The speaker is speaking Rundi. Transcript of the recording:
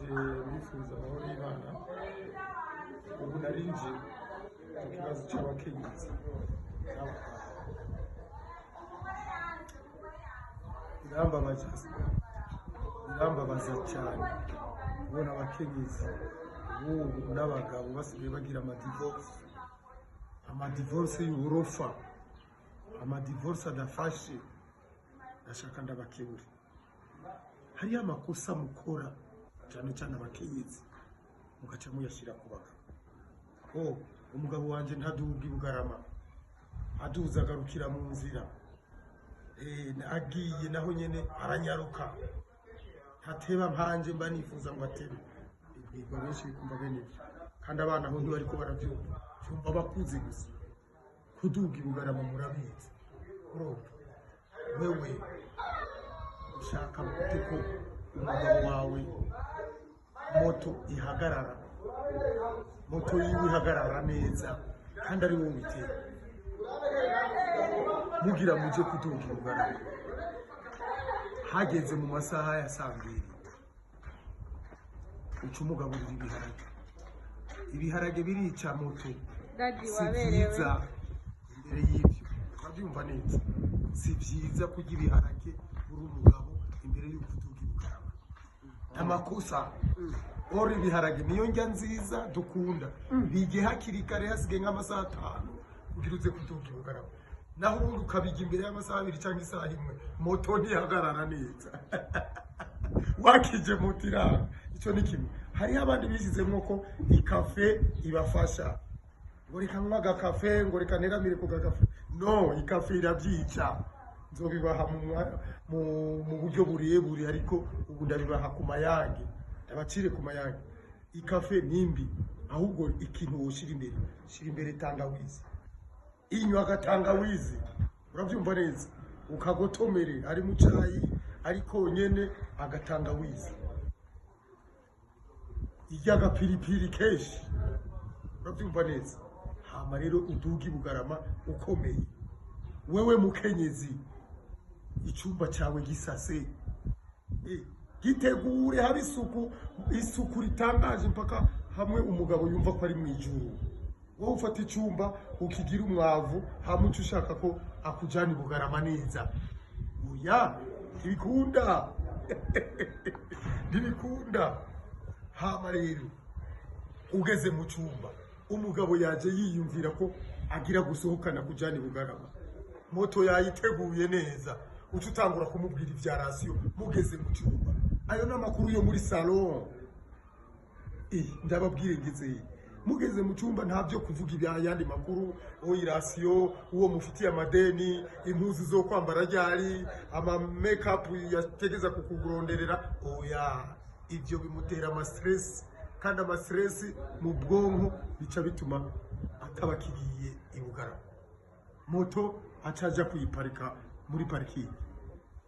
ndaje bifuza amahoro y'Imana. Ubu narinje ku kibazo cy'abakenyezi birambabaza cyane kubona abakenyezi ubu n'abagabo basigaye bagira amadivorce y'uburofa, amadivorce adafashe. Ndashaka ndabakebure, hariyo amakosa mukora cyane cyane abakenyezi mugaca muyashyira ku bagabo. Umugabo wanje ntaduga ibugarama, aduza agarukira mu nzira, agiye naho nyene aranyaruka, ntateba mpanje mba nifuza ngo atebe. Ibwirwa benshi bikumva bene ibyo, kandi abana aho ntibariko baravyumva, vyumva bakuze gusa. Kuduga ibugarama murabizi. Wewe ushaka gute ko umugabo wawe moto ihagarara, moto yiwe ihagarara neza kandi ari wowe bitera, mugira muje kuduga ibugarama hageze mu masaha ya saa 2 uca umugaburira ibiharage birica moto. Si byiza imbere y'ibyo, urabyumva neza, si byiza kurya ibiharage uri umugabo imbere y'uko uduga ibugarama. Amakosa ori ibiharage niyo njya nziza dukunda, bige hakiri kare hasigaye nk'amasaha 5 kugira uze kuduga ibugarama. Naho ubundi ukabijya imbere y'amasaha 2 cyangwa isaha 1, moto ntihagarara neza. Wakije moto irara, icyo ni kimwe. Hariho abandi bishyizemo ko ikafe ibafasha, ngo reka nywa agakafe, ngo reka neramire ku gakafe. No, ikafe irabyica. Nzobibaha mu buryo burebure, ariko ubu ndabibaha ku mayange, ndabacire ku mayange. Ikafe nimbi, ahubwo ikintu woshira imbere, shira imbere tangawizi. Inywa agatangawizi, urabyumva neza, ukagotomere ari mu cyayi ariko nyene agatangawizi. Ijya agapiripiri keshi, urabyumva neza. Hama rero uduga ibugarama ukomeye. Wewe mukenyezi, icyumba cyawe gisase, gitegure hari isuku ritangaje mpaka hamwe umugabo yumva ko ari mu ijuru. Wowe ufata icyumba ukigira umwavu, hamwe uca ushaka ko akujana ibugarama neza. Oya, ntibikunda. Ntibikunda. Hama rero ugeze mu cyumba, umugabo yaje yiyumvira ko agira gusohokana kujana ibugarama, moto yayiteguye neza, uca utangura kumubwira ivya rasiyo mugeze mu cyumba. Ayo n'amakuru yo muri salon. Ndababwire ngeze mugeze mu cyumba ntabyo kuvuga ibyayandi makuru, irasiyo, uwo mufitiye amadeni, impuzu zo kwambara ryari, ama makeup yategeza kukuronderera. Oya, ibyo bimutera ama stress, kandi ama stress mu bwonko bica bituma atabakigiye ibugarama. Moto acaja kuyiparika muri parking.